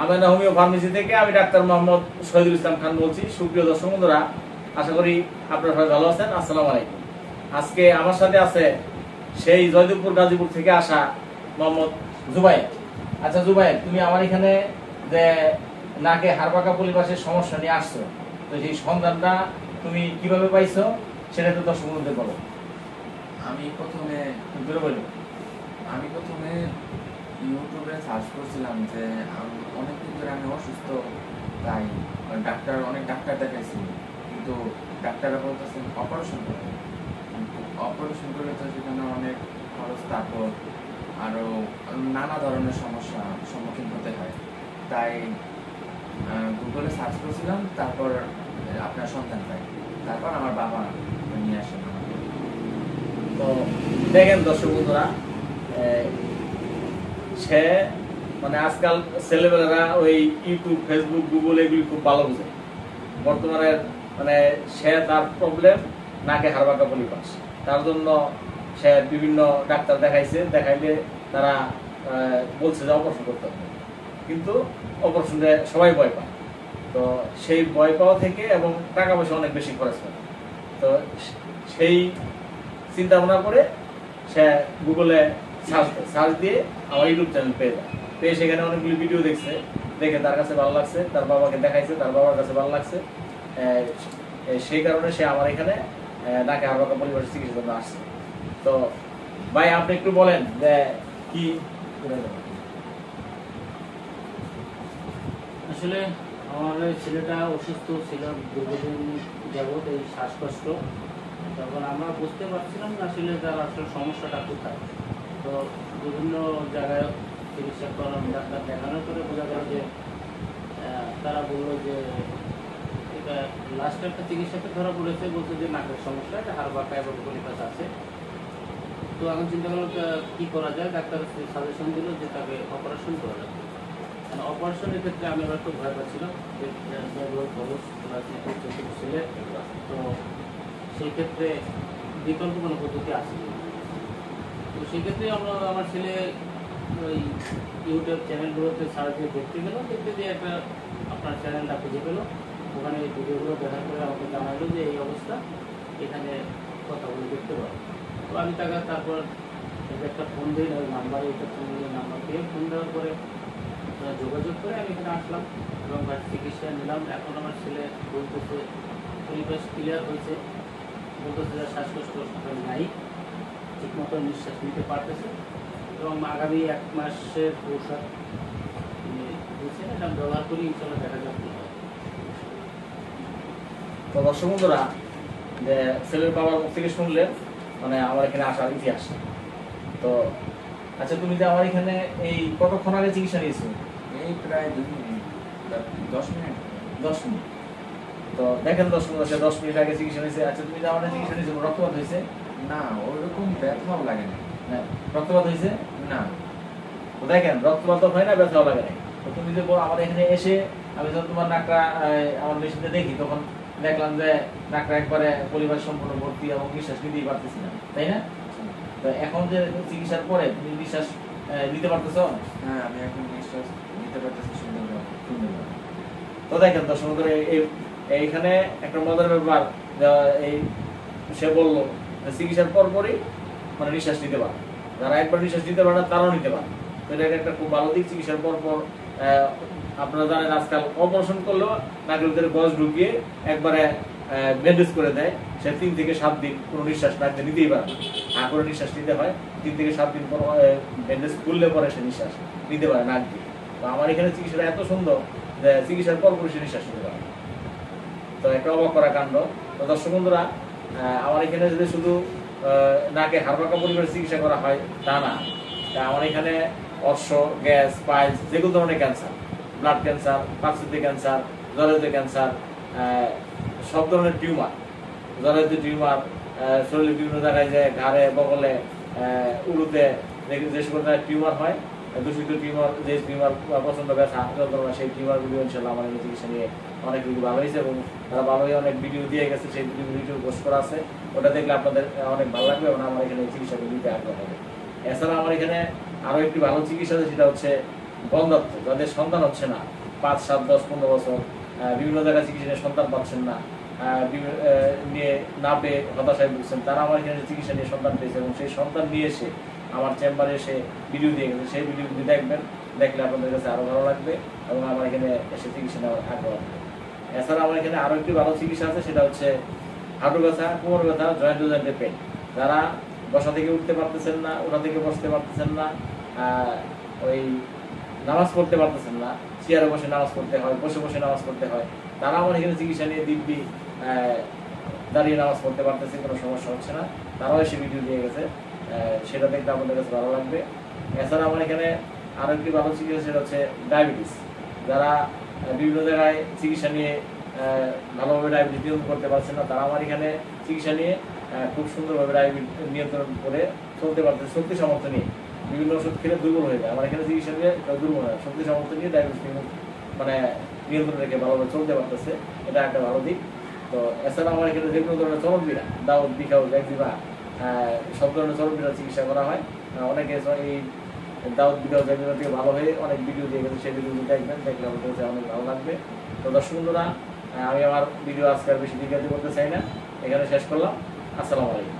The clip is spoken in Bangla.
আমেনা হোমিও ফার্মেসি থেকে আমি ডাক্তার মোহাম্মদ শহীদুল ইসলাম খান বলছি। সুপ্রিয় দর্শক বন্ধুরা, আশা করি আপনারা সবাই ভালো আছেন। আসসালামু আলাইকুম। আজকে আমার সাথে আছে সেই জয়দেবপুর গাজীপুর থেকে আসা মোহাম্মদ জুবাইর। আচ্ছা জুবাইর, তুমি আমার এখানে যে নাকে হাড়পাকা পলিপাসের সমস্যা নিয়ে আসছো, তো সেই সন্ধানটা তুমি কিভাবে পাইছো সেটা তো দর্শক বন্ধুদের বলো। আমি প্রথমে ইউটিউবে সার্চ করছিলাম যে অনেকদিন ধরে আমি অসুস্থ, তাই অনেক ডাক্তার দেখাইছি, কিন্তু ডাক্তাররা বলতেছেন অপারেশন করতে। অপারেশন করলে তো সেখানে অনেক খরচ, তারপর আরও নানা ধরনের সমস্যার সম্মুখীন হতে হয়। তাই গুগলে সার্চ করছিলাম, তারপর আপনার সন্ধান পাই, তারপর আমার বাবা নিয়ে আসেন। তো দেখেন দর্শক বন্ধুরা, সে মানে আজকাল ছেলেবেলারা ওই ইউটিউব, ফেসবুক, গুগল এগুলি খুব ভালো বুঝে। বর্তমানে মানে সে তার প্রবলেম নাকে হাড়পাকা পলিপাস, তার জন্য সে বিভিন্ন ডাক্তার দেখাইলে তারা বলছে যে অপারেশন করতে হবে, কিন্তু অপারেশনে সবাই ভয় পায়। তো সেই ভয় পাওয়া থেকে এবং টাকা পয়সা অনেক বেশি খরচ করে, তো সেই চিন্তা ভাবনা করে সে গুগলে সার্চ দিয়ে আমার ইউটিউব চ্যানেল পেয়ে সেখানে অনেকগুলি ভিডিও দেখে তার কাছে ভালো লাগছে, তার বাবাকে দেখাইছে, তার বাবার কাছে ভালো লাগছে। সেই কারণে সে আমার এখানে নাকে হাড়পাকা পলিপাসের চিকিৎসার জন্য আসছে। তো ভাই, আপনি একটু বলেন যে কি আসলে আমার ছেলেটা অসুস্থ ছিল দীর্ঘদিন যাবৎ, এই শ্বাসকষ্ট। তখন আমরা বুঝতে পারছিলাম না আসলে তার আসলে সমস্যাটা কোথায়। তো বিভিন্ন জায়গায় চিকিৎসা করার ডাক্তার দেখানোর পরে বোঝা গেল যে তারা বললো যে এটা লাস্ট একটা চিকিৎসাকে ধরা পড়েছে, বলছে যে নাকের সমস্যা, এটা হাড়পাকা এবং পলিপাস আছে। তো এখন চিন্তা করলাম কী করা যায়। ডাক্তার সাজেশন দিল যে তাকে অপারেশন করা যাবে। অপারেশনের ক্ষেত্রে আমি আবার খুব ভয় পাচ্ছিলাম যে খরচ ছেলে, তো সেই ক্ষেত্রে বিকল্প কোনো পদ্ধতি আছে। তো সেক্ষেত্রে আমার ছেলে ওই ইউটিউব চ্যানেলগুলোতে সার্চ দিয়ে দেখতে দিয়ে একটা আপনার চ্যানেলটা খুঁজে পেলো। ওখানে ভিডিওগুলো দেখার পরে আমাকে জানালো যে এই অবস্থা, এখানে কথা বলে দেখতে পারো। তো আমি তারপর একটা ফোন দিই, ওই নাম্বারে একটা ফোন দিয়ে নাম্বার দিয়ে ফোন দেওয়ার পরে যোগাযোগ করে আমি এখানে আসলাম এবং চিকিৎসা নিলাম। এখন আমার ছেলে বলতেছে পরিবেশ ক্লিয়ার হয়েছে, বলতেছে যে শ্বাসকষ্ট নাই, ঠিকমতো নিঃশ্বাস নিতে পারতেছে এবং আগামী 1 মাসের ঔষধ দিচ্ছেন, এটা ব্যবহার করি, ইনশাল্লাহ দেখা যাক। তো দর্শক বন্ধুরা, যে ছেলের বাবার মুখ থেকে শুনলেন মানে আমার এখানে আসার ইতিহাস। তো আচ্ছা, তুমি যে আমার এখানে এই কতক্ষণ আগে চিকিৎসা নিয়েছো? এই প্রায় 10 মিনিট। 10 মিনিট। তো দেখেন দর্শক বন্ধুরা, 10 মিনিট আগে চিকিৎসা নিয়েছে। আচ্ছা, তুমি যে আমার চিকিৎসা নিয়েছো, রক্তপাত হয়েছে? না, ওইরকম ব্যথাও লাগে না। রক্তপাত হয়েছে না। তো দেখেন, রক্তপাত হয় না, ব্যথাও লাগে না। তো তুমি যে আমার এখানে এসে আমি যখন তোমার নাকটা আমার মেশিনটা দেখি, তখন দেখলাম যে নাকটা একবারে পরিবার সম্পূর্ণ ভর্তি এবং নিঃশ্বাস নিতেই পারতেছি না, তাই না? তো এখন যে চিকিৎসার পরে তুমি নিঃশ্বাস নিতে পারতেছ? হ্যাঁ, আমি এখন নিঃশ্বাস নিতে পারতেছি সুন্দরভাবে। তো দেখেন দর্শক বন্ধুরা, এইখানে একটা মজার ব্যাপার, এই সে বললো চিকিৎসার পরপরই মানে নিঃশ্বাস নিতে পারে। যারা একবার নিঃশ্বাস নিতে পারে না তারাও নিতে পারে। তো এটা একটা খুব ভালো দিক। চিকিৎসার পরপর আপনারা জানেন আজকাল অপারেশন করলেও নাকের ভিতরে গজ ঢুকিয়ে একবারে ব্যান্ডেজ করে দেয়। সে 3 থেকে 7 দিন কোনো নিঃশ্বাস নাকতে নিতেই পারে না, হ্যাঁ করে নিঃশ্বাস নিতে হয়। 3 থেকে 7 দিন পর ব্যান্ডেজ খুললে পরে সে নিঃশ্বাস নিতে পারে নাক দিয়ে। তো আমার এখানে চিকিৎসাটা এত সুন্দর যে চিকিৎসার পরপরই সে নিঃশ্বাস নিতে পারে। তো একটা অবাক করা কাণ্ড। তো দর্শক বন্ধুরা, আমার এখানে যদি শুধু নাকে হাড়পাকা পরিবারের চিকিৎসা করা হয় তা না, আমার এখানে অর্শ, গ্যাস, পাইলস, যেগুলো ধরনের ক্যান্সার, ব্লাড ক্যান্সার, পাকস্থলী ক্যান্সার, জরায়ুতে ক্যান্সার, সব ধরনের টিউমার, জরায়ুতে টিউমার, শরীরের বিভিন্ন জায়গায় যে ঘাড়ে, বগলে, উড়ুতে যে সকল টিউমার হয়, দূষিত টিউমার, যে টিউমার প্রচন্ড ব্যথা যন্ত্রণা, সেই টিউমারগুলি ইনশাল্লাহ আমার এই চিকিৎসা নিয়ে অনেক রোগী ভালো হয়েছে এবং তারা ভালোই অনেক ভিডিও দিয়ে গেছে। সেই ভিডিও পোস্ট করা আছে, ওটা দেখলে আপনাদের অনেক ভালো লাগবে এবং আমার এখানে চিকিৎসাটা দিতে আগ্রহ হবে। এছাড়া আমার এখানে আরও একটি ভালো চিকিৎসা আছে, সেটা হচ্ছে বন্ধাত্ম, যাদের সন্তান হচ্ছে না 5, 7, 10, 15 বছর, বিভিন্ন জায়গায় চিকিৎসা নিয়ে সন্তান পাচ্ছেন না, নিয়ে না পেয়ে হতাশায় ভুগছেন, তারা আমার এখানে চিকিৎসা নিয়ে সন্তান পেয়েছে এবং সেই সন্তান নিয়ে এসে আমার চেম্বারে এসে ভিডিও দিয়ে গেছে। সেই ভিডিওগুলি দেখবেন, দেখলে আপনাদের কাছে আরও ভালো লাগবে এবং আমার এখানে এসে চিকিৎসা নেওয়ার আগ্রহ হবে। এছাড়া আমার এখানে আরও একটি ভালো চিকিৎসা আছে, সেটা হচ্ছে হাঁটু ব্যথা, কোমর ব্যথা, জয়েন্টের পেন। যারা বসা থেকে উঠতে পারতেছেন না, ওঠা থেকে বসতে পারতেছেন না, ওই নামাজ পড়তে পারতেছেন না, চেয়ারে বসে নামাজ পড়তে হয়, বসে বসে নামাজ পড়তে হয়, তারা আমার এখানে চিকিৎসা নিয়ে দিব্যি দাঁড়িয়ে নামাজ পড়তে পারতেছে, কোনো সমস্যা হচ্ছে না। তারাও এসে ভিডিও দিয়ে গেছে, সেটা দেখতে আপনাদের কাছে ভালো লাগবে। এছাড়া আমার এখানে আরও একটি ভালো চিকিৎসা, সেটা হচ্ছে ডায়াবেটিস। যারা বিভিন্ন জায়গায় চিকিৎসা নিয়ে ভালোভাবে ডায়াবেটিস নিয়ন্ত্রণ করতে পারছেন না, তারা আমার এখানে চিকিৎসা নিয়ে খুব সুন্দরভাবে ডায়াবেটিস নিয়ন্ত্রণ করে চলতে পারতেছে। শক্তি সামর্থ্য নিয়ে, বিভিন্ন ওষুধ খেলে দুর্বল হয়ে যায়, আমার এখানে চিকিৎসা নিয়ে দুর্বল হয়, শক্তি সামর্থ্য নিয়ে ডায়াবেটিস মানে নিয়ন্ত্রণ রেখে ভালোভাবে চলতে পারতেছে, এটা একটা ভালো দিক। তো এছাড়া আমার এখানে যে কোনো ধরনের চর্মপীড়া, দাউদ, বিখাউজ, একজিমা, সব ধরনের চর্মপীড়ার চিকিৎসা করা হয়। অনেকে এই দাউদ, বিখাউজ, একজিমা থেকে ভালো হয়ে অনেক ভিডিও দিয়ে গেছে, সেই ভিডিওগুলো দেখবেন, দেখলে আমাদের কাছে অনেক ভালো লাগবে। তো দর্শক বন্ধুরা, আমি আমার ভিডিও আজকে আর বেশি দীর্ঘায়িত করতে চাই না, এখানে শেষ করলাম। আসসালামু আলাইকুম।